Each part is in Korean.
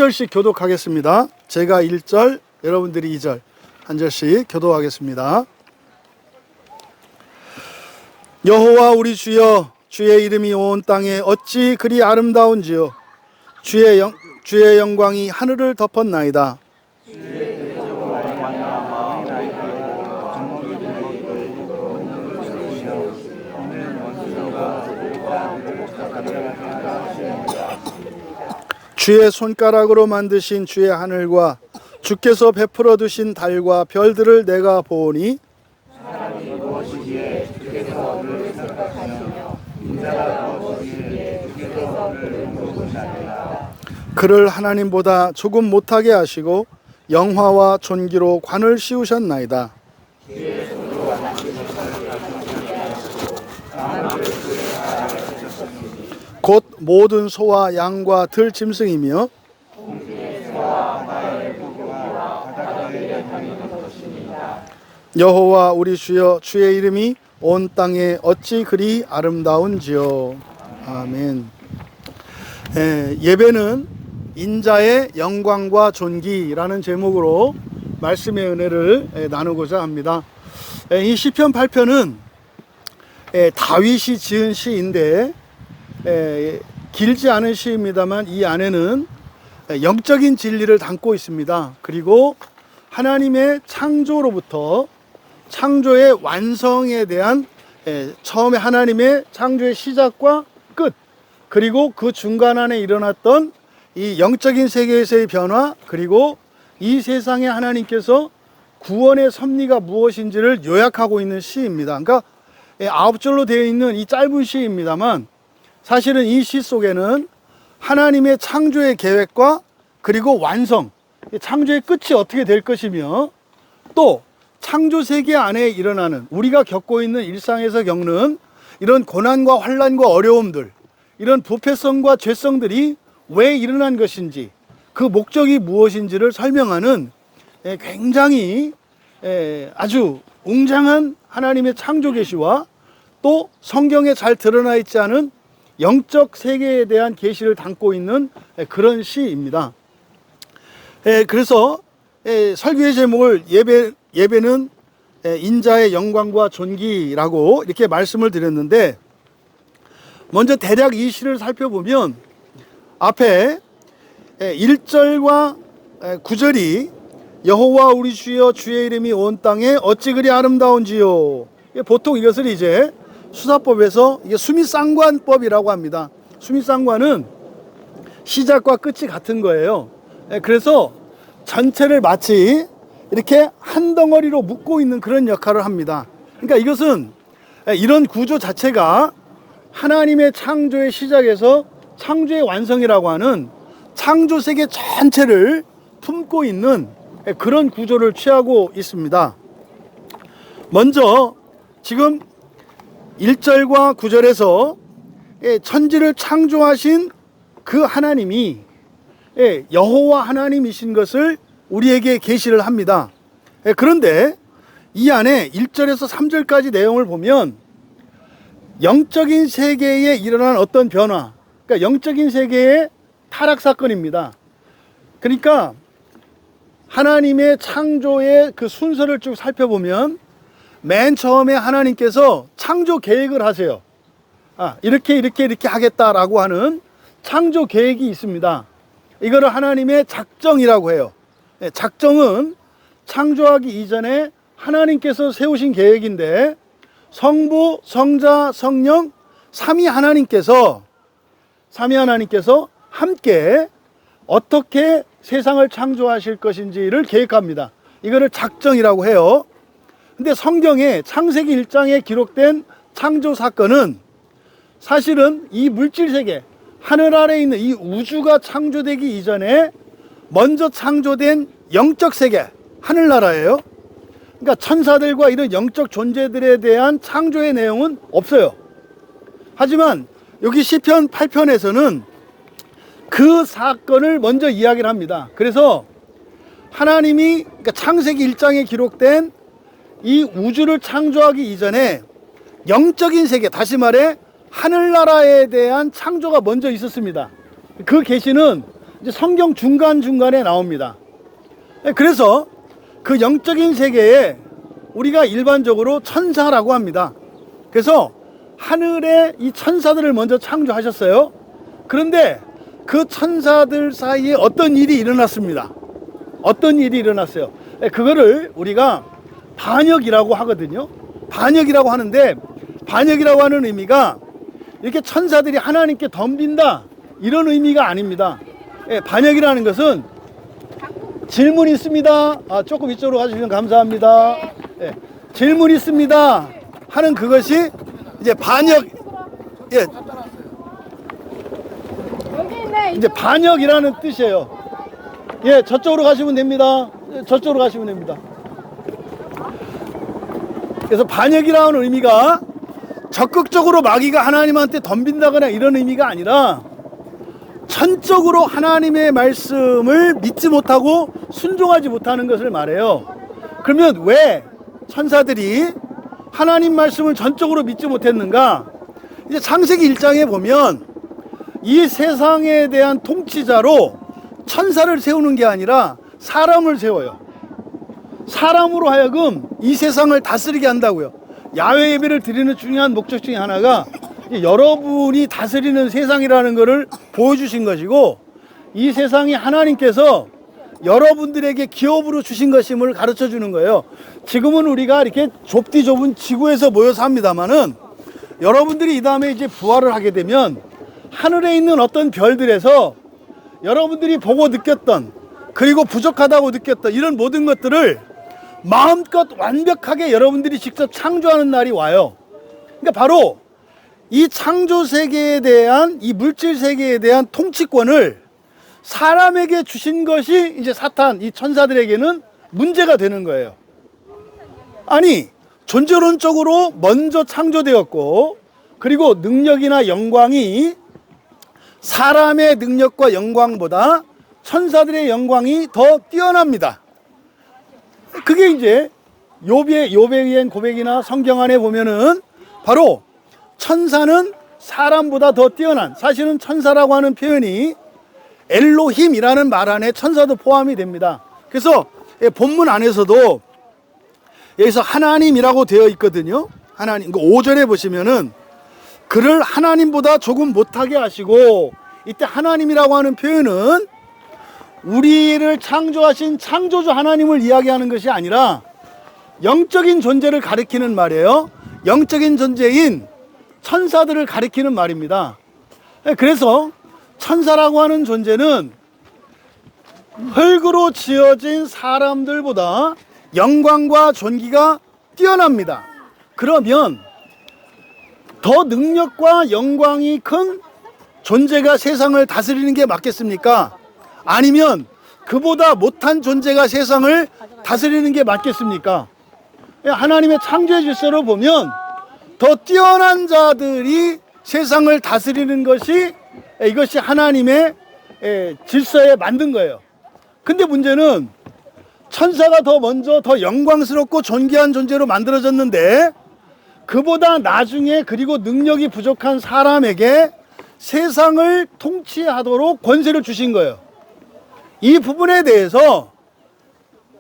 절씩 교독하겠습니다. 제가 1절, 여러분들이 2절 한 절씩 교독하겠습니다. 여호와 우리 주여, 주의 이름이 온 땅에 어찌 그리 아름다운지요. 주의 영광이 하늘을 덮었나이다. 주의 손가락으로 만드신 주의 하늘과 주께서 베풀어 두신 달과 별들을 내가 보오니 그를 하나님보다 조금 못하게 하시고 영화와 존귀로 관을 씌우셨나이다. 곧 모든 소와 양과 들 짐승이며 여호와 우리 주여, 주의 이름이 온 땅에 어찌 그리 아름다운지요. 아멘. 예배는 인자의 영광과 존귀라는 제목으로 말씀의 은혜를 나누고자 합니다. 이 시편 8편은 다윗이 지은 시인데 길지 않은 시입니다만 이 안에는 영적인 진리를 담고 있습니다. 그리고 하나님의 창조로부터 창조의 완성에 대한 처음에 하나님의 창조의 시작과 끝, 그리고 그 중간 안에 일어났던 이 영적인 세계에서의 변화, 그리고 이 세상에 하나님께서 구원의 섭리가 무엇인지를 요약하고 있는 시입니다. 그러니까 9절로 되어 있는 이 짧은 시입니다만 사실은 이 시 속에는 하나님의 창조의 계획과 그리고 완성, 창조의 끝이 어떻게 될 것이며 또 창조 세계 안에 일어나는 우리가 겪고 있는 일상에서 겪는 이런 고난과 환난과 어려움들, 이런 부패성과 죄성들이 왜 일어난 것인지, 그 목적이 무엇인지를 설명하는 굉장히 아주 웅장한 하나님의 창조 계시와 또 성경에 잘 드러나 있지 않은 영적 세계에 대한 계시를 담고 있는 그런 시입니다. 그래서 설교의 제목을 예배는 인자의 영광과 존귀라고 이렇게 말씀을 드렸는데, 먼저 대략 이 시를 살펴보면 앞에 1절과 9절이 여호와 우리 주여, 주의 이름이 온 땅에 어찌 그리 아름다운지요. 보통 이것을 이제 수사법에서 이게 수미상관법이라고 합니다. 수미상관은 시작과 끝이 같은 거예요. 그래서 전체를 마치 이렇게 한 덩어리로 묶고 있는 그런 역할을 합니다. 그러니까 이것은 이런 구조 자체가 하나님의 창조의 시작에서 창조의 완성이라고 하는 창조 세계 전체를 품고 있는 그런 구조를 취하고 있습니다. 먼저 지금 1절과 9절에서 천지를 창조하신 그 하나님이 여호와 하나님이신 것을 우리에게 계시를 합니다. 그런데 이 안에 1절에서 3절까지 내용을 보면 영적인 세계에 일어난 어떤 변화, 그러니까 영적인 세계의 타락 사건입니다. 그러니까 하나님의 창조의 그 순서를 쭉 살펴보면 맨 처음에 하나님께서 창조 계획을 하세요. 이렇게 하겠다라고 하는 창조 계획이 있습니다. 이거를 하나님의 작정이라고 해요. 작정은 창조하기 이전에 하나님께서 세우신 계획인데 성부, 성자, 성령 삼위 하나님께서 함께 어떻게 세상을 창조하실 것인지를 계획합니다. 이거를 작정이라고 해요. 근데 성경에 창세기 1장에 기록된 창조 사건은 사실은 이 물질 세계, 하늘 아래에 있는 이 우주가 창조되기 이전에 먼저 창조된 영적 세계, 하늘나라예요. 그러니까 천사들과 이런 영적 존재들에 대한 창조의 내용은 없어요. 하지만 여기 시편 8편에서는 그 사건을 먼저 이야기를 합니다. 그래서 하나님이 그러니까 창세기 1장에 기록된 이 우주를 창조하기 이전에 영적인 세계, 다시 말해 하늘나라에 대한 창조가 먼저 있었습니다. 그 계시는 이제 성경 중간중간에 나옵니다. 그래서 그 영적인 세계에 우리가 일반적으로 천사라고 합니다. 그래서 하늘에 이 천사들을 먼저 창조하셨어요. 그런데 그 천사들 사이에 어떤 일이 일어났습니다. 어떤 일이 일어났어요. 그거를 우리가 반역이라고 하거든요. 반역이라고 하는데, 반역이라고 하는 의미가 이렇게 천사들이 하나님께 덤빈다 이런 의미가 아닙니다. 반역이라는 것은 질문 있습니다. 조금 이쪽으로 가주시면 감사합니다. 질문 있습니다 하는 그것이 이제 반역, 이제 반역이라는 뜻이에요. 저쪽으로 가시면 됩니다. 저쪽으로 가시면 됩니다. 그래서 반역이라는 의미가 적극적으로 마귀가 하나님한테 덤빈다거나 이런 의미가 아니라 전적으로 하나님의 말씀을 믿지 못하고 순종하지 못하는 것을 말해요. 그러면 왜 천사들이 하나님 말씀을 전적으로 믿지 못했는가? 이제 창세기 1장에 보면 이 세상에 대한 통치자로 천사를 세우는 게 아니라 사람을 세워요. 사람으로 하여금 이 세상을 다스리게 한다고요. 야외 예배를 드리는 중요한 목적 중에 하나가 여러분이 다스리는 세상이라는 것을 보여주신 것이고, 이 세상이 하나님께서 여러분들에게 기업으로 주신 것임을 가르쳐 주는 거예요. 지금은 우리가 이렇게 좁디 좁은 지구에서 모여서 합니다만은, 여러분들이 이 다음에 이제 부활을 하게 되면 하늘에 있는 어떤 별들에서 여러분들이 보고 느꼈던, 그리고 부족하다고 느꼈던 이런 모든 것들을 마음껏 완벽하게 여러분들이 직접 창조하는 날이 와요. 그러니까 바로 이 창조 세계에 대한, 이 물질 세계에 대한 통치권을 사람에게 주신 것이 이제 사탄, 이 천사들에게는 문제가 되는 거예요. 아니, 존재론적으로 먼저 창조되었고, 그리고 능력이나 영광이 사람의 능력과 영광보다 천사들의 영광이 더 뛰어납니다. 그게 이제 욥에 의한 고백이나 성경 안에 보면은 바로 천사는 사람보다 더 뛰어난, 사실은 천사라고 하는 표현이 엘로힘이라는 말 안에 천사도 포함이 됩니다. 그래서 본문 안에서도 여기서 하나님이라고 되어 있거든요. 하나님, 5절에 보시면은 그를 하나님보다 조금 못하게 하시고, 이때 하나님이라고 하는 표현은 우리를 창조하신 창조주 하나님을 이야기하는 것이 아니라 영적인 존재를 가리키는 말이에요. 영적인 존재인 천사들을 가리키는 말입니다. 그래서 천사라고 하는 존재는 흙으로 지어진 사람들보다 영광과 존귀가 뛰어납니다. 그러면 더 능력과 영광이 큰 존재가 세상을 다스리는 게 맞겠습니까? 아니면 그보다 못한 존재가 세상을 다스리는 게 맞겠습니까? 하나님의 창조의 질서로 보면 더 뛰어난 자들이 세상을 다스리는 것이, 이것이 하나님의 질서에 만든 거예요. 근데 문제는 천사가 더 먼저 더 영광스럽고 존귀한 존재로 만들어졌는데, 그보다 나중에 그리고 능력이 부족한 사람에게 세상을 통치하도록 권세를 주신 거예요. 이 부분에 대해서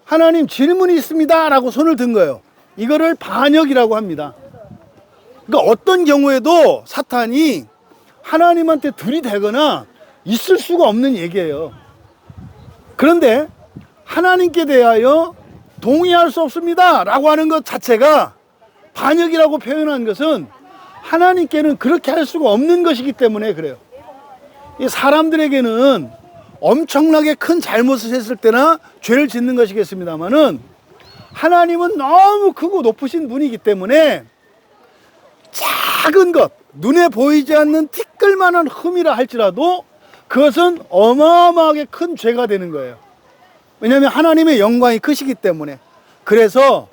하나님 질문이 있습니다 라고 손을 든 거예요. 이거를 반역이라고 합니다. 그러니까 어떤 경우에도 사탄이 하나님한테 들이대거나 있을 수가 없는 얘기예요. 그런데 하나님께 대하여 동의할 수 없습니다 라고 하는 것 자체가 반역이라고 표현한 것은 하나님께는 그렇게 할 수가 없는 것이기 때문에 그래요. 이 사람들에게는 엄청나게 큰 잘못을 했을 때나 죄를 짓는 것이겠습니다만은, 하나님은 너무 크고 높으신 분이기 때문에 작은 것, 눈에 보이지 않는 티끌만한 흠이라 할지라도 그것은 어마어마하게 큰 죄가 되는 거예요. 왜냐하면 하나님의 영광이 크시기 때문에. 그래서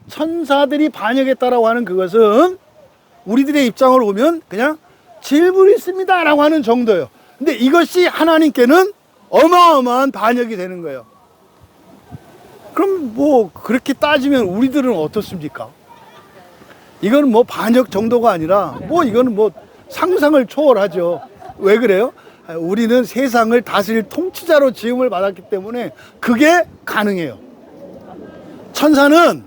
천사들이 반역했다라고 하는 그것은 우리들의 입장으로 보면 그냥 질문이 있습니다 라고 하는 정도예요. 근데 이것이 하나님께는 어마어마한 반역이 되는 거예요. 그럼 뭐 그렇게 따지면 우리들은 어떻습니까? 이건 뭐 반역 정도가 아니라 뭐 이거는 뭐 상상을 초월하죠. 왜 그래요? 우리는 세상을 다스릴 통치자로 지음을 받았기 때문에 그게 가능해요. 천사는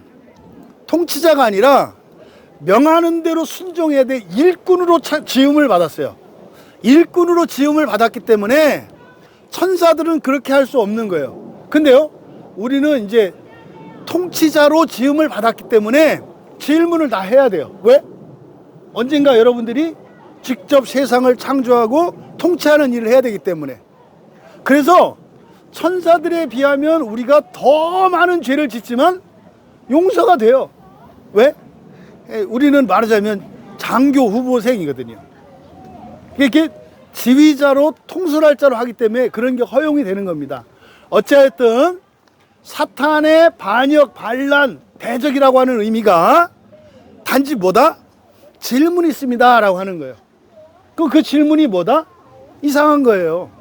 통치자가 아니라 명하는 대로 순종해야 돼 일꾼으로 지음을 받았어요. 일꾼으로 지음을 받았기 때문에 천사들은 그렇게 할 수 없는 거예요. 근데요, 우리는 이제 통치자로 지음을 받았기 때문에 질문을 다 해야 돼요. 왜? 언젠가 여러분들이 직접 세상을 창조하고 통치하는 일을 해야 되기 때문에. 그래서 천사들에 비하면 우리가 더 많은 죄를 짓지만 용서가 돼요. 왜? 우리는 말하자면 장교 후보생이거든요. 이렇게 지휘자로 통솔할 자로 하기 때문에 그런 게 허용이 되는 겁니다. 어찌하였든 사탄의 반역, 반란, 대적이라고 하는 의미가 단지 뭐다? 질문이 있습니다 라고 하는 거예요. 그 질문이 뭐다? 이상한 거예요.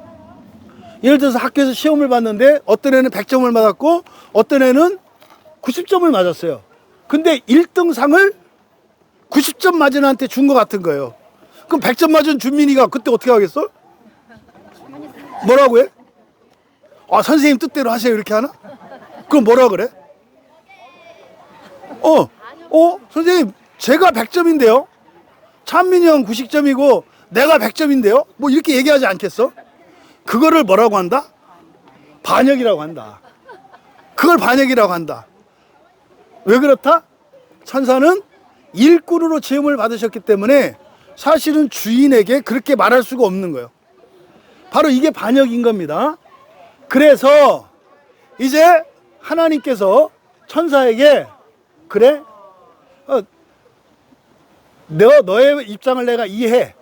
예를 들어서 학교에서 시험을 봤는데 어떤 애는 100점을 맞았고 어떤 애는 90점을 맞았어요. 근데 1등 상을 90점 맞은 애한테 준 것 같은 거예요. 그럼 100점 맞은 준민이가 그때 어떻게 하겠어? 뭐라고 해? 아, 선생님 뜻대로 하세요 이렇게 하나? 그럼 뭐라 그래? 선생님 제가 100점인데요 찬민이 형 90점이고 내가 100점인데요 뭐 이렇게 얘기하지 않겠어? 그거를 뭐라고 한다? 반역이라고 한다. 그걸 반역이라고 한다. 왜 그렇다? 천사는 일꾼으로 지음을 받으셨기 때문에 사실은 주인에게 그렇게 말할 수가 없는 거예요. 바로 이게 반역인 겁니다. 그래서 이제 하나님께서 천사에게 그래? 너의 입장을 내가 이해해.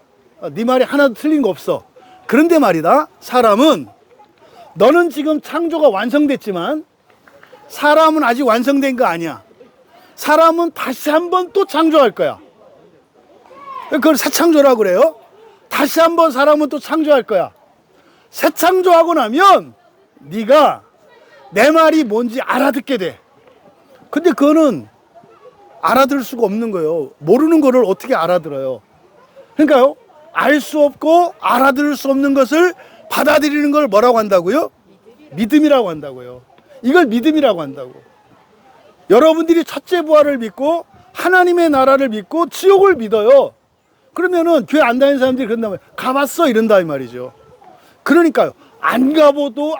네 말이 하나도 틀린 거 없어. 그런데 말이다, 사람은 너는 지금 창조가 완성됐지만 사람은 아직 완성된 거 아니야. 사람은 다시 한번 또 창조할 거야. 그걸 새 창조라고 그래요. 다시 한번 사람은 또 창조할 거야. 새 창조하고 나면 네가 내 말이 뭔지 알아듣게 돼. 근데 그거는 알아들을 수가 없는 거예요. 모르는 거를 어떻게 알아들어요? 그러니까요, 알 수 없고 알아들을 수 없는 것을 받아들이는 걸 뭐라고 한다고요? 믿음이라고 한다고요. 이걸 믿음이라고 한다고. 여러분들이 첫째 부활을 믿고 하나님의 나라를 믿고 지옥을 믿어요. 그러면은 교회 안 다니는 사람들이 그런다면 가봤어 이런다 이 말이죠. 그러니까요, 안 가고도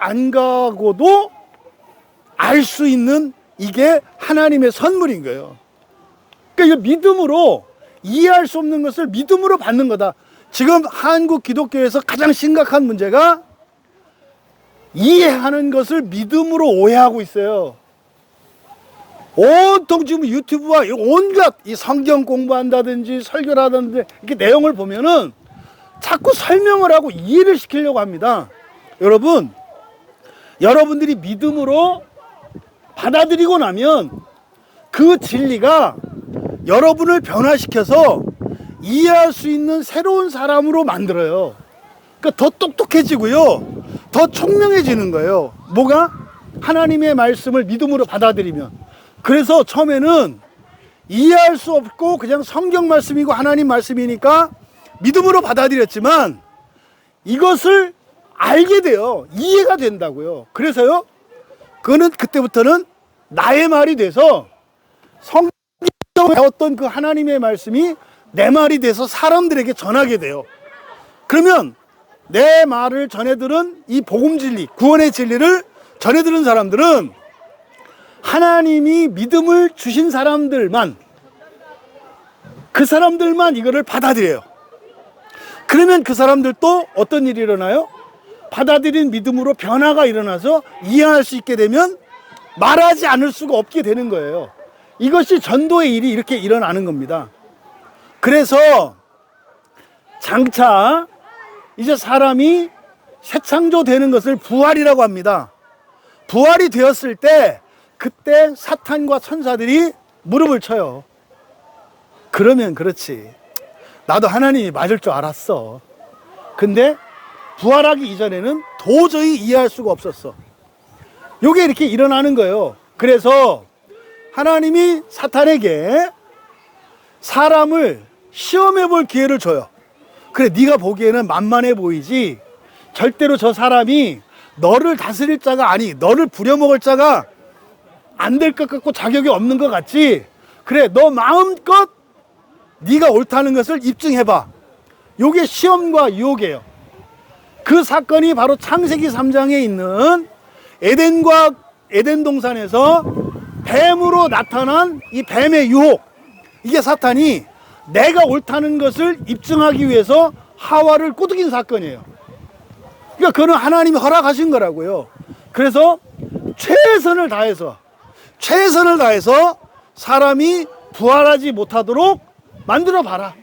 알 수 있는 이게 하나님의 선물인 거예요. 그러니까 이거 믿음으로, 이해할 수 없는 것을 믿음으로 받는 거다. 지금 한국 기독교에서 가장 심각한 문제가 이해하는 것을 믿음으로 오해하고 있어요. 온통 지금 유튜브와 온갖 이 성경 공부한다든지 설교를 하든지 이렇게 내용을 보면은 자꾸 설명을 하고 이해를 시키려고 합니다. 여러분들이 믿음으로 받아들이고 나면 그 진리가 여러분을 변화시켜서 이해할 수 있는 새로운 사람으로 만들어요. 그러니까 더 똑똑해지고요, 더 총명해지는 거예요. 뭐가? 하나님의 말씀을 믿음으로 받아들이면. 그래서 처음에는 이해할 수 없고 그냥 성경 말씀이고 하나님 말씀이니까 믿음으로 받아들였지만 이것을 알게 돼요. 이해가 된다고요. 그래서요, 그거는 그때부터는 나의 말이 돼서 성경에 배웠던 그 하나님의 말씀이 내 말이 돼서 사람들에게 전하게 돼요. 그러면 내 말을 전해들은 이 복음 진리, 구원의 진리를 전해들은 사람들은 하나님이 믿음을 주신 사람들만, 그 사람들만 이거를 받아들여요. 그러면 그 사람들도 어떤 일이 일어나요? 받아들인 믿음으로 변화가 일어나서 이해할 수 있게 되면 말하지 않을 수가 없게 되는 거예요. 이것이 전도의 일이 이렇게 일어나는 겁니다. 그래서 장차 이제 사람이 새 창조되는 것을 부활이라고 합니다. 부활이 되었을 때 그때 사탄과 천사들이 무릎을 쳐요. 그러면 그렇지, 나도 하나님이 맞을 줄 알았어. 근데 부활하기 이전에는 도저히 이해할 수가 없었어. 요게 이렇게 일어나는 거예요. 그래서 하나님이 사탄에게 사람을 시험해 볼 기회를 줘요. 그래, 네가 보기에는 만만해 보이지, 절대로 저 사람이 너를 다스릴 자가 아니, 너를 부려먹을 자가 안 될 것 같고 자격이 없는 것 같지. 그래, 너 마음껏 네가 옳다는 것을 입증해봐. 요게 시험과 유혹이에요. 그 사건이 바로 창세기 3장에 있는 에덴 동산에서 뱀으로 나타난 이 뱀의 유혹. 이게 사탄이 내가 옳다는 것을 입증하기 위해서 하와를 꼬드긴 사건이에요. 그러니까 그는 하나님이 허락하신 거라고요. 그래서 최선을 다해서 사람이 부활하지 못하도록 만들어 봐라.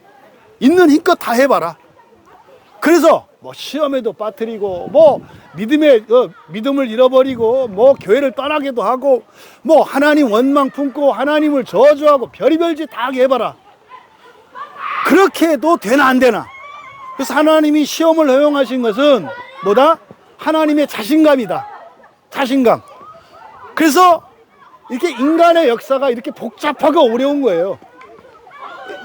있는 힘껏 다 해봐라. 그래서 뭐 시험에도 빠뜨리고, 뭐 믿음을 잃어버리고, 뭐 교회를 떠나기도 하고, 뭐 하나님 원망 품고 하나님을 저주하고 별의별 짓 다 해봐라. 그렇게 해도 되나 안 되나? 그래서 하나님이 시험을 허용하신 것은 뭐다? 하나님의 자신감이다. 자신감. 그래서 이렇게 인간의 역사가 이렇게 복잡하고 어려운 거예요.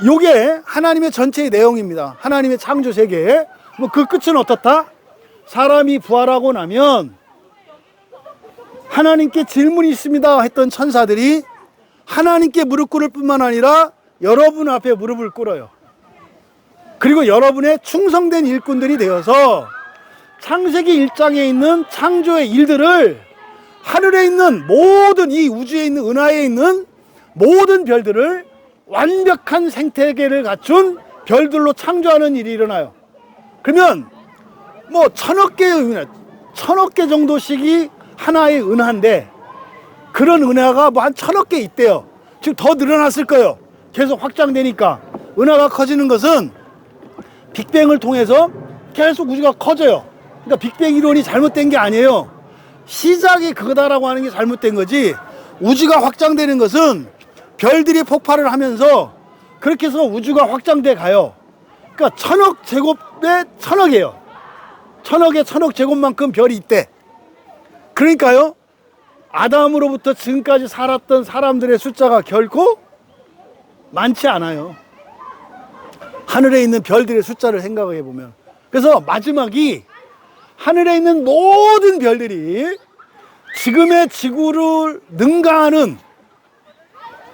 요게 하나님의 전체의 내용입니다. 하나님의 창조 세계. 뭐 그 끝은 어떻다? 사람이 부활하고 나면 하나님께 질문이 있습니다 했던 천사들이 하나님께 무릎 꿇을 뿐만 아니라 여러분 앞에 무릎을 꿇어요. 그리고 여러분의 충성된 일꾼들이 되어서 창세기 1장에 있는 창조의 일들을, 하늘에 있는 모든 이 우주에 있는 은하에 있는 모든 별들을 완벽한 생태계를 갖춘 별들로 창조하는 일이 일어나요. 그러면 뭐 천억 개 정도씩이 하나의 은하인데, 그런 은하가 뭐 한 1000억 개 있대요. 지금 더 늘어났을 거예요. 계속 확장되니까. 은하가 커지는 것은 빅뱅을 통해서 계속 우주가 커져요. 그러니까 빅뱅 이론이 잘못된 게 아니에요. 시작이 그거다라고 하는 게 잘못된 거지. 우주가 확장되는 것은 별들이 폭발을 하면서 그렇게 해서 우주가 확장돼 가요. 그러니까 1000억 제곱에 1000억이에요. 1000억에 1000억 제곱만큼 별이 있대. 그러니까요, 아담으로부터 지금까지 살았던 사람들의 숫자가 결코 많지 않아요. 하늘에 있는 별들의 숫자를 생각해 보면. 그래서 마지막이 하늘에 있는 모든 별들이 지금의 지구를 능가하는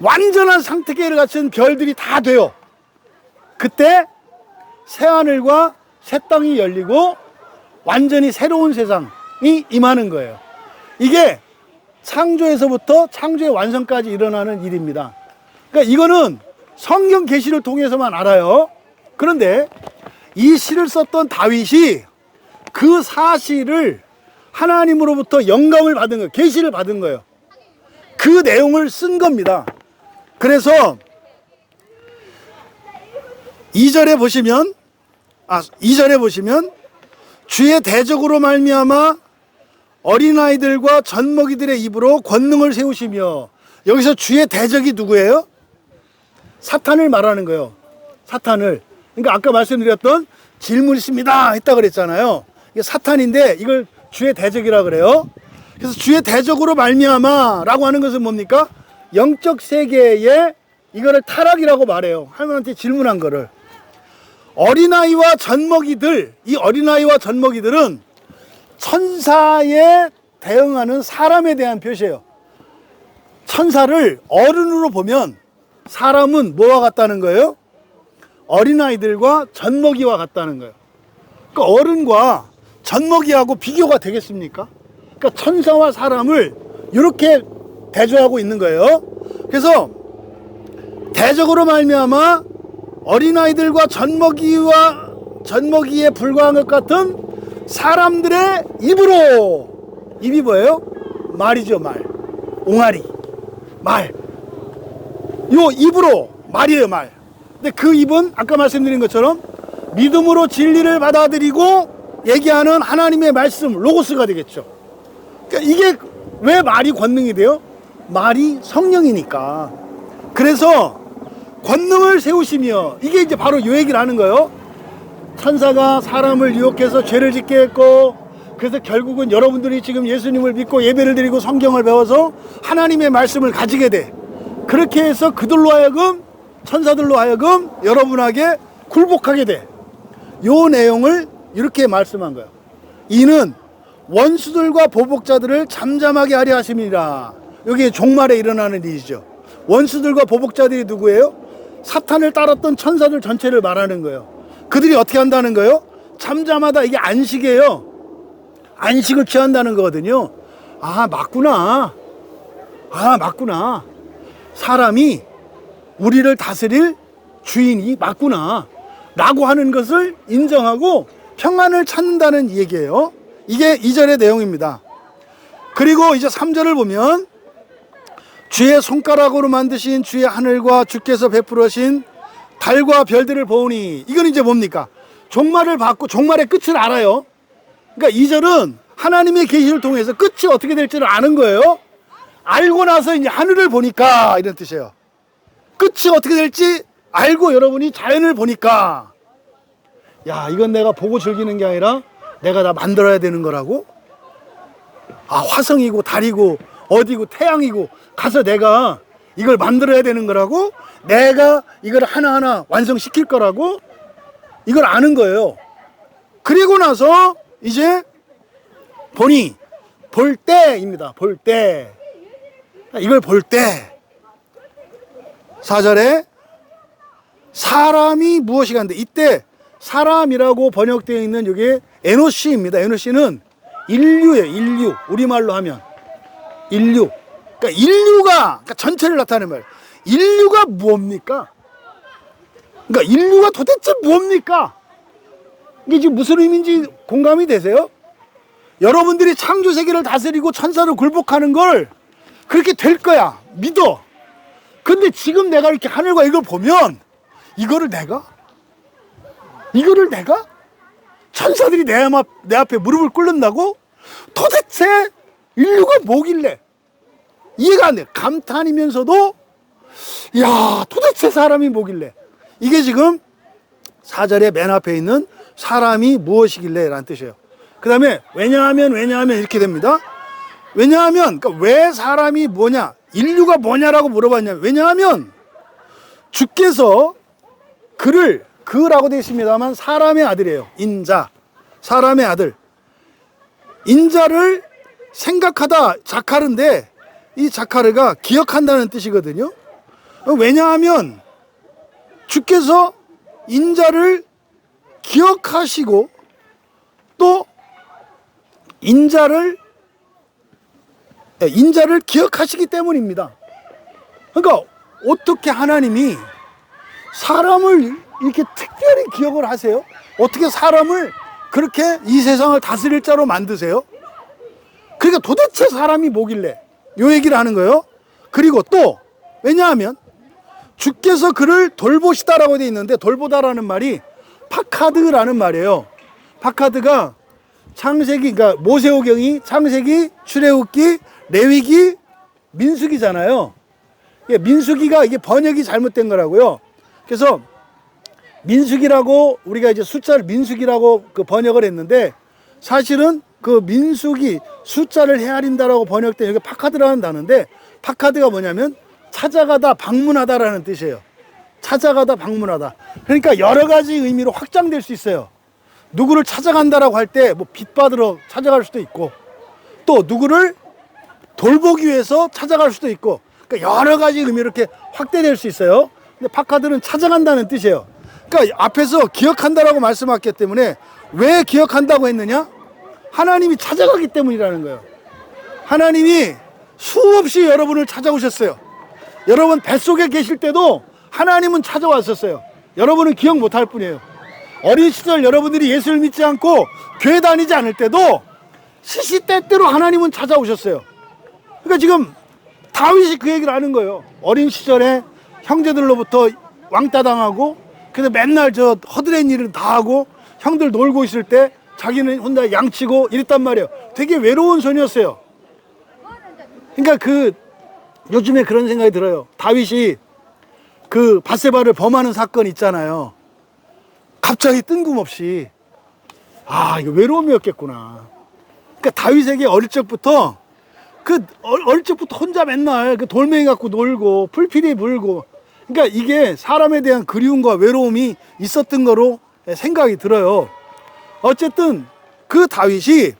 완전한 상태계를 갖춘 별들이 다 돼요. 그때 새하늘과 새 땅이 열리고 완전히 새로운 세상이 임하는 거예요. 이게 창조에서부터 창조의 완성까지 일어나는 일입니다. 그러니까 이거는 성경 계시를 통해서만 알아요. 그런데 이 시를 썼던 다윗이 그 사실을 하나님으로부터 영감을 받은 거예요. 계시를 받은 거예요. 그 내용을 쓴 겁니다. 그래서 2절에 보시면 주의 대적으로 말미암아 어린아이들과 젖먹이들의 입으로 권능을 세우시며, 여기서 주의 대적이 누구예요? 사탄을 말하는 거예요. 사탄을. 그러니까 아까 말씀드렸던 질문 있습니다 했다 그랬잖아요. 이게 사탄인데 이걸 주의 대적이라 그래요. 그래서 주의 대적으로 말미암아 라고 하는 것은 뭡니까? 영적 세계에 이거를 타락이라고 말해요. 하나님한테 질문한 거를. 어린아이와 젖먹이들, 이 어린아이와 젖먹이들은 천사에 대응하는 사람에 대한 표시예요. 천사를 어른으로 보면 사람은 뭐와 같다는 거예요? 어린아이들과 젖먹이와 같다는 거예요. 그러니까 어른과 젖먹이하고 비교가 되겠습니까? 그러니까 천사와 사람을 이렇게 대조하고 있는 거예요. 그래서 대적으로 말미암아 어린아이들과 젖먹이에 불과한 것 같은 사람들의 입으로, 입이 뭐예요? 말이죠. 말, 옹알이, 말. 요 입으로, 말이에요. 말. 근데 그 입은 아까 말씀드린 것처럼 믿음으로 진리를 받아들이고 얘기하는 하나님의 말씀, 로고스가 되겠죠. 그러니까 이게 왜 말이 권능이 돼요? 말이 성령이니까. 그래서 권능을 세우시며, 이게 이제 바로 요 얘기를 하는 거예요. 천사가 사람을 유혹해서 죄를 짓게 했고, 그래서 결국은 여러분들이 지금 예수님을 믿고 예배를 드리고 성경을 배워서 하나님의 말씀을 가지게 돼. 그렇게 해서 그들로 하여금, 천사들로 하여금 여러분에게 굴복하게 돼. 요 내용을 이렇게 말씀한 거예요. 이는 원수들과 보복자들을 잠잠하게 하려 하심이라. 여기 종말에 일어나는 일이죠. 원수들과 보복자들이 누구예요? 사탄을 따랐던 천사들 전체를 말하는 거예요. 그들이 어떻게 한다는 거예요? 잠잠하다. 이게 안식이에요. 안식을 취한다는 거거든요. 아, 맞구나. 아, 맞구나. 사람이 우리를 다스릴 주인이 맞구나 라고 하는 것을 인정하고 평안을 찾는다는 얘기예요. 이게 2절의 내용입니다. 그리고 이제 3절을 보면 주의 손가락으로 만드신 주의 하늘과 주께서 베풀으신 달과 별들을 보니, 이건 이제 뭡니까? 종말을 받고 종말의 끝을 알아요. 그러니까 2절은 하나님의 계시를 통해서 끝이 어떻게 될지를 아는 거예요. 알고 나서 이제 하늘을 보니까 이런 뜻이에요. 끝이 어떻게 될지 알고 여러분이 자연을 보니까, 야, 이건 내가 보고 즐기는 게 아니라 내가 다 만들어야 되는 거라고? 아, 화성이고 달이고 어디고 태양이고 가서 내가 이걸 만들어야 되는 거라고? 내가 이걸 하나하나 완성시킬 거라고? 이걸 아는 거예요. 그리고 나서 이제 보니, 볼 때입니다. 볼 때. 이걸 볼 때 4절에 사람이 무엇이 간데, 이때 사람이라고 번역되어 있는 이게 에노시입니다. 에노시는 인류예요. 인류. 우리말로 하면 인류. 그러니까 인류가, 그러니까 전체를 나타내는 말이에요. 인류가 뭡니까? 그러니까 인류가 도대체 뭡니까? 이게 지금 무슨 의미인지 공감이 되세요? 여러분들이 창조 세계를 다스리고 천사를 굴복하는 걸 그렇게 될 거야. 믿어. 근데 지금 내가 이렇게 하늘과 이걸 보면 이거를 내가 천사들이 내 앞에 무릎을 꿇는다고? 도대체 인류가 뭐길래? 이해가 안 돼. 감탄이면서도 야, 도대체 사람이 뭐길래? 이게 지금 4절의 맨 앞에 있는 사람이 무엇이길래 라는 뜻이에요. 그 다음에 왜냐하면 이렇게 됩니다. 왜냐하면, 그러니까 왜 사람이 뭐냐, 인류가 뭐냐라고 물어봤냐면, 왜냐하면 주께서 그라고 되어 있습니다만 사람의 아들이에요. 인자, 사람의 아들. 인자를 생각하다, 자카르인데 이 자카르가 기억한다는 뜻이거든요. 왜냐하면 주께서 인자를 기억하시고 또 인자를 기억하시기 때문입니다. 그러니까 어떻게 하나님이 사람을 이렇게 특별히 기억을 하세요? 어떻게 사람을 그렇게 이 세상을 다스릴 자로 만드세요? 그러니까 도대체 사람이 뭐길래 요 얘기를 하는 거예요. 그리고 또 왜냐하면 주께서 그를 돌보시다라고 되어 있는데, 돌보다라는 말이 파카드라는 말이에요. 파카드가 창세기, 그러니까 모세오경이 창세기, 출애굽기, 레위기, 민수기잖아요. 민수기가 이게 번역이 잘못된 거라고요. 그래서 민수기라고 우리가 이제 숫자를 민수기라고 그 번역을 했는데, 사실은 그 민수기 숫자를 헤아린다라고 번역된 여기 파카드라는 단어인데, 파카드가 뭐냐면 찾아가다, 방문하다라는 뜻이에요. 찾아가다, 방문하다. 그러니까 여러 가지 의미로 확장될 수 있어요. 누구를 찾아간다라고 할 때 뭐 빚 받으러 찾아갈 수도 있고, 또 누구를 돌보기 위해서 찾아갈 수도 있고, 그러니까 여러 가지 의미로 이렇게 확대될 수 있어요. 근데 파카드는 찾아간다는 뜻이에요. 그러니까 앞에서 기억한다라고 말씀하셨기 때문에, 왜 기억한다고 했느냐? 하나님이 찾아가기 때문이라는 거예요. 하나님이 수없이 여러분을 찾아오셨어요. 여러분 뱃속에 계실 때도 하나님은 찾아왔었어요. 여러분은 기억 못할 뿐이에요. 어린 시절 여러분들이 예수를 믿지 않고 교회 다니지 않을 때도 시시때때로 하나님은 찾아오셨어요. 그러니까 지금 다윗이 그 얘기를 하는 거예요. 어린 시절에 형제들로부터 왕따 당하고, 그래서 맨날 저 허드렛 일을 다 하고 형들 놀고 있을 때 자기는 혼자 양치고 이랬단 말이에요. 되게 외로운 소녀였어요. 그러니까 요즘에 그런 생각이 들어요. 다윗이 그 밧세바를 범하는 사건 있잖아요. 갑자기 뜬금없이, 아, 이거 외로움이었겠구나. 그러니까 다윗에게 어릴 적부터 혼자 맨날 그 돌멩이 갖고 놀고 풀피리 불고, 그러니까 이게 사람에 대한 그리움과 외로움이 있었던 거로 생각이 들어요. 어쨌든 그 다윗이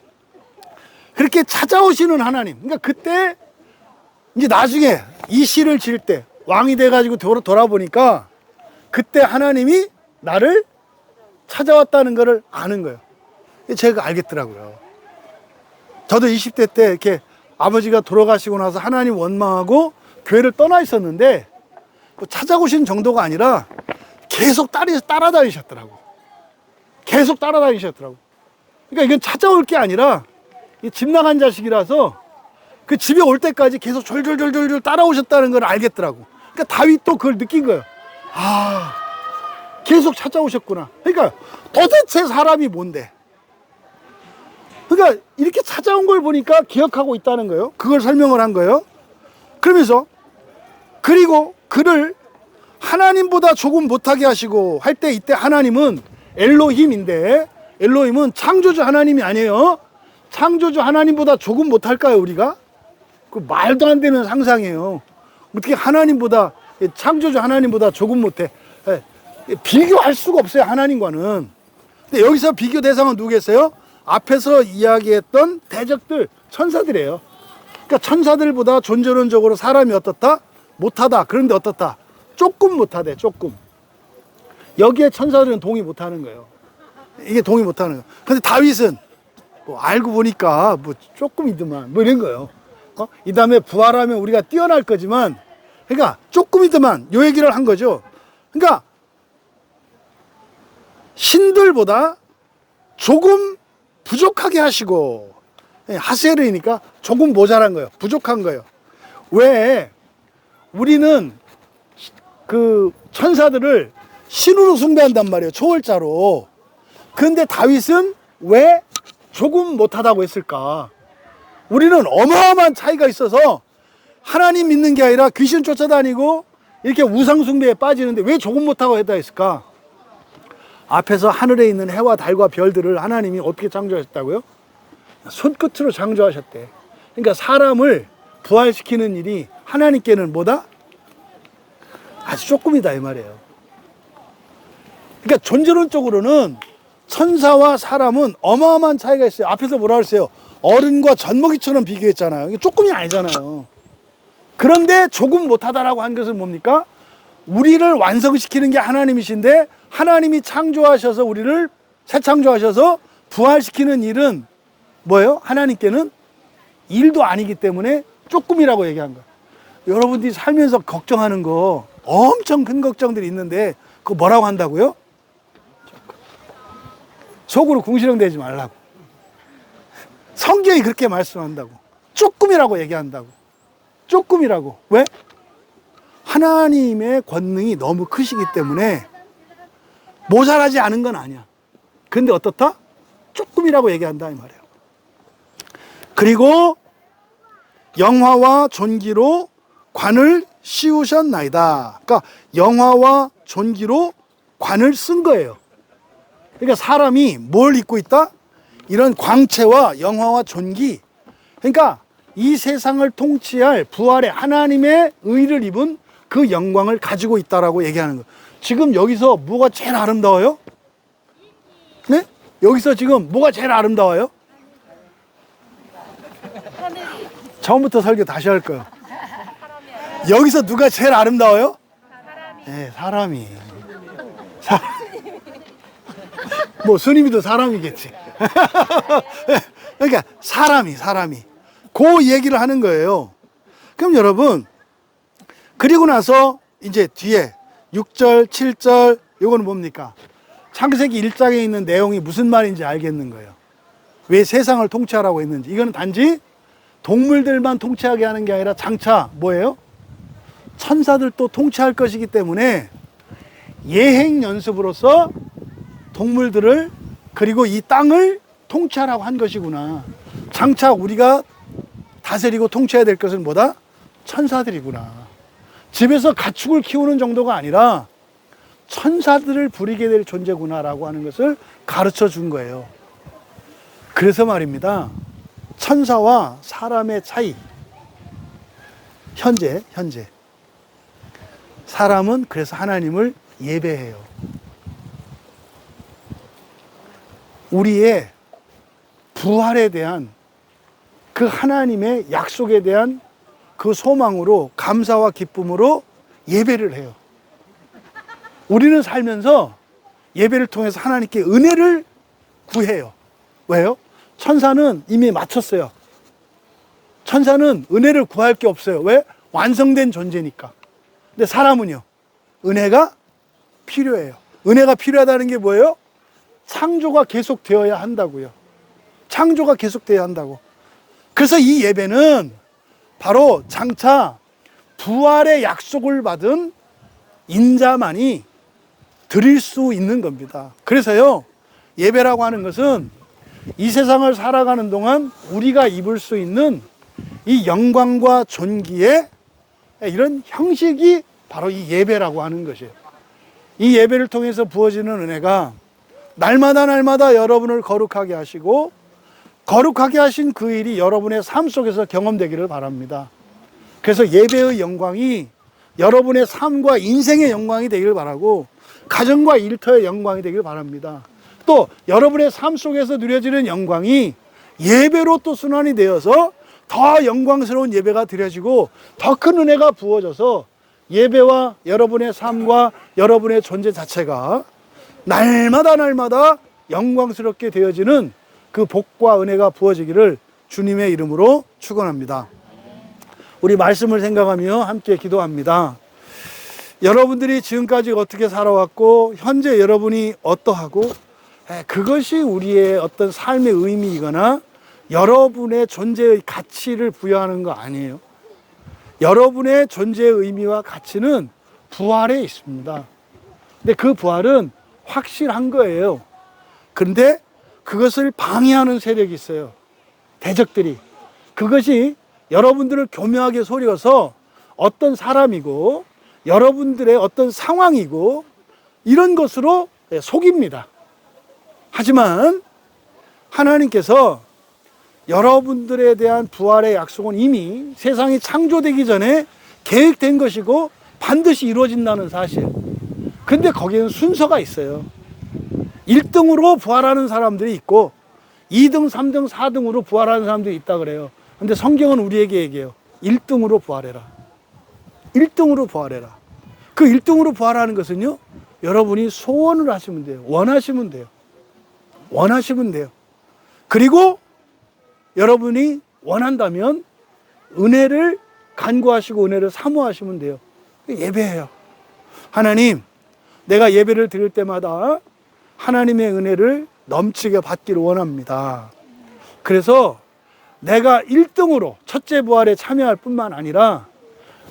그렇게 찾아오시는 하나님. 그러니까 그때 이제 나중에 이 시를 지을 때 왕이 돼가지고 돌아보니까 그때 하나님이 나를 찾아왔다는 것을 아는 거예요. 제가 알겠더라고요. 저도 20대 때 이렇게 아버지가 돌아가시고 나서 하나님 원망하고 교회를 떠나 있었는데 뭐 찾아오신 정도가 아니라 계속 따라다니셨더라고. 계속 따라다니셨더라고. 그러니까 이건 찾아올 게 아니라 집 나간 자식이라서 그 집에 올 때까지 계속 졸졸졸졸 따라오셨다는 걸 알겠더라고. 그러니까 다윗도 그걸 느낀 거예요. 아, 계속 찾아오셨구나. 그러니까 도대체 사람이 뭔데? 그러니까 이렇게 찾아온 걸 보니까 기억하고 있다는 거예요. 그걸 설명을 한 거예요. 그러면서 그리고 그를 하나님보다 조금 못하게 하시고 할 때 이때 하나님은 엘로힘인데 엘로힘은 창조주 하나님이 아니에요. 창조주 하나님보다 조금 못할까요 우리가? 그 말도 안 되는 상상이에요. 어떻게 하나님보다 창조주 하나님보다 조금 못해? 비교할 수가 없어요 하나님과는. 근데 여기서 비교 대상은 누구겠어요? 앞에서 이야기했던 대적들 천사들이에요. 그러니까 천사들보다 존재론적으로 사람이 어떻다? 못하다. 그런데 어떻다? 조금 못하대. 조금. 여기에 천사들은 동의 못하는 거예요. 이게 동의 못하는 거예요. 근데 다윗은 뭐 알고 보니까 뭐 조금이더만 뭐 이런 거예요. 이 다음에 부활하면 우리가 뛰어날 거지만 그러니까 조금이더만 요 얘기를 한 거죠. 그러니까 신들보다 조금 부족하게 하시고 하셀이니까 조금 모자란 거예요. 부족한 거예요. 왜 우리는 그 천사들을 신으로 숭배한단 말이에요. 초월자로. 근데 다윗은 왜 조금 못하다고 했을까? 우리는 어마어마한 차이가 있어서 하나님 믿는 게 아니라 귀신 쫓아다니고 이렇게 우상 숭배에 빠지는데 왜 조금 못하고 했다 했을까? 앞에서 하늘에 있는 해와 달과 별들을 하나님이 어떻게 창조하셨다고요? 손끝으로 창조하셨대. 그러니까 사람을 부활시키는 일이 하나님께는 뭐다? 아주 조금이다 이 말이에요. 그러니까 존재론적으로는 천사와 사람은 어마어마한 차이가 있어요. 앞에서 뭐라 그랬어요? 어른과 젖먹이처럼 비교했잖아요. 이게 조금이 아니잖아요. 그런데 조금 못하다라고 한 것은 뭡니까? 우리를 완성시키는 게 하나님이신데 하나님이 창조하셔서 우리를 새 창조하셔서 부활시키는 일은 뭐예요? 하나님께는 일도 아니기 때문에 조금이라고 얘기한 거예요. 여러분들이 살면서 걱정하는 거 엄청 큰 걱정들이 있는데 그거 뭐라고 한다고요? 속으로 궁시렁대지 말라고. 성경이 그렇게 말씀한다고. 조금이라고 얘기한다고. 조금이라고. 왜? 하나님의 권능이 너무 크시기 때문에 모자라지 않은 건 아니야. 근데 어떻다? 조금이라고 얘기한다 이 말이에요. 그리고 영화와 존귀로 관을 씌우셨나이다. 그러니까 영화와 존귀로 관을 쓴 거예요. 그러니까 사람이 뭘 입고 있다? 이런 광채와 영화와 존귀. 그러니까 이 세상을 통치할 부활의 하나님의 의를 입은 그 영광을 가지고 있다라고 얘기하는 거예요. 지금 여기서 뭐가 제일 아름다워요? 네? 여기서 지금 뭐가 제일 아름다워요? 처음부터 설교 다시 할 거예요. 여기서 누가 제일 아름다워요? 네, 사람이. 뭐 스님이도 사람이겠지. 그러니까 사람이 그 얘기를 하는 거예요. 그럼 여러분 그리고 나서 이제 뒤에 6절 7절 요거는 뭡니까? 창세기 1장에 있는 내용이 무슨 말인지 알겠는 거예요. 왜 세상을 통치하라고 했는지. 이거는 단지 동물들만 통치하게 하는 게 아니라 장차 뭐예요? 천사들도 통치할 것이기 때문에 예행 연습으로서 동물들을 그리고 이 땅을 통치하라고 한 것이구나. 장차 우리가 다스리고 통치해야 될 것은 뭐다? 천사들이구나. 집에서 가축을 키우는 정도가 아니라 천사들을 부리게 될 존재구나라고 하는 것을 가르쳐 준 거예요. 그래서 말입니다. 천사와 사람의 차이. 현재. 사람은 그래서 하나님을 예배해요. 우리의 부활에 대한 그 하나님의 약속에 대한 그 소망으로 감사와 기쁨으로 예배를 해요. 우리는 살면서 예배를 통해서 하나님께 은혜를 구해요. 왜요? 천사는 이미 마쳤어요. 천사는 은혜를 구할 게 없어요. 왜? 완성된 존재니까. 근데 사람은요, 은혜가 필요해요. 은혜가 필요하다는 게 뭐예요? 창조가 계속되어야 한다고요. 창조가 계속되어야 한다고. 그래서 이 예배는 바로 장차 부활의 약속을 받은 인자만이 드릴 수 있는 겁니다. 그래서요, 예배라고 하는 것은 이 세상을 살아가는 동안 우리가 입을 수 있는 이 영광과 존귀의 이런 형식이 바로 이 예배라고 하는 것이에요. 이 예배를 통해서 부어지는 은혜가 날마다 여러분을 거룩하게 하시고 거룩하게 하신 그 일이 여러분의 삶 속에서 경험되기를 바랍니다. 그래서 예배의 영광이 여러분의 삶과 인생의 영광이 되기를 바라고 가정과 일터의 영광이 되기를 바랍니다. 또 여러분의 삶 속에서 누려지는 영광이 예배로 또 순환이 되어서 더 영광스러운 예배가 드려지고 더 큰 은혜가 부어져서 예배와 여러분의 삶과 여러분의 존재 자체가 날마다 영광스럽게 되어지는 그 복과 은혜가 부어지기를 주님의 이름으로 축원합니다. 우리 말씀을 생각하며 함께 기도합니다. 여러분들이 지금까지 어떻게 살아왔고 현재 여러분이 어떠하고 그것이 우리의 어떤 삶의 의미이거나 여러분의 존재의 가치를 부여하는 거 아니에요. 여러분의 존재의 의미와 가치는 부활에 있습니다. 근데 그 부활은 확실한 거예요. 그런데 그것을 방해하는 세력이 있어요. 대적들이. 그것이 여러분들을 교묘하게 속여서 어떤 사람이고 여러분들의 어떤 상황이고 이런 것으로 속입니다. 하지만 하나님께서 여러분들에 대한 부활의 약속은 이미 세상이 창조되기 전에 계획된 것이고 반드시 이루어진다는 사실. 근데 거기에는 순서가 있어요. 1등으로 부활하는 사람들이 있고 2등, 3등, 4등으로 부활하는 사람들이 있다 그래요. 근데 성경은 우리에게 얘기해요. 1등으로 부활해라. 1등으로 부활해라. 그 1등으로 부활하는 것은요, 여러분이 소원을 하시면 돼요. 원하시면 돼요. 원하시면 돼요. 그리고 여러분이 원한다면 은혜를 간구하시고 은혜를 사모하시면 돼요. 예배해요. 하나님, 내가 예배를 드릴 때마다 하나님의 은혜를 넘치게 받기를 원합니다. 그래서 내가 1등으로 첫째 부활에 참여할 뿐만 아니라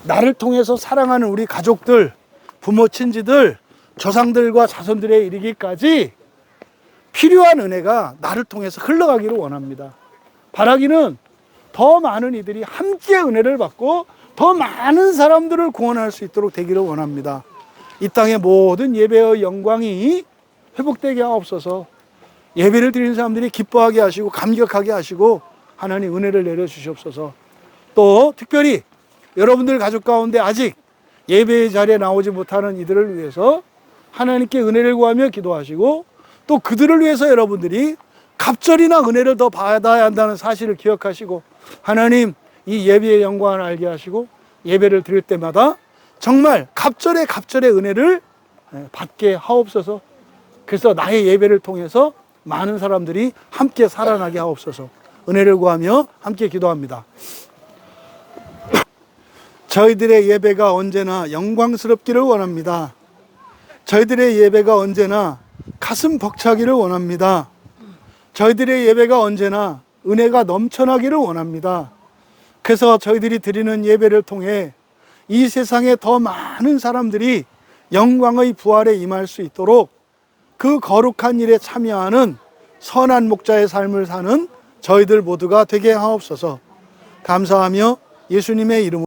나를 통해서 사랑하는 우리 가족들, 부모, 친지들, 조상들과 자손들에 이르기까지 필요한 은혜가 나를 통해서 흘러가기를 원합니다. 바라기는 더 많은 이들이 함께 은혜를 받고 더 많은 사람들을 구원할 수 있도록 되기를 원합니다. 이 땅의 모든 예배의 영광이 회복되게 하옵소서. 예배를 드리는 사람들이 기뻐하게 하시고 감격하게 하시고 하나님 은혜를 내려주시옵소서. 또 특별히 여러분들 가족 가운데 아직 예배의 자리에 나오지 못하는 이들을 위해서 하나님께 은혜를 구하며 기도하시고 또 그들을 위해서 여러분들이 갑절이나 은혜를 더 받아야 한다는 사실을 기억하시고 하나님 이 예배의 영광을 알게 하시고 예배를 드릴 때마다 정말 갑절의 은혜를 받게 하옵소서. 그래서 나의 예배를 통해서 많은 사람들이 함께 살아나게 하옵소서. 은혜를 구하며 함께 기도합니다. 저희들의 예배가 언제나 영광스럽기를 원합니다. 저희들의 예배가 언제나 가슴 벅차기를 원합니다. 저희들의 예배가 언제나 은혜가 넘쳐나기를 원합니다. 그래서 저희들이 드리는 예배를 통해 이 세상에 더 많은 사람들이 영광의 부활에 임할 수 있도록 그 거룩한 일에 참여하는 선한 목자의 삶을 사는 저희들 모두가 되게 하옵소서. 감사하며 예수님의 이름으로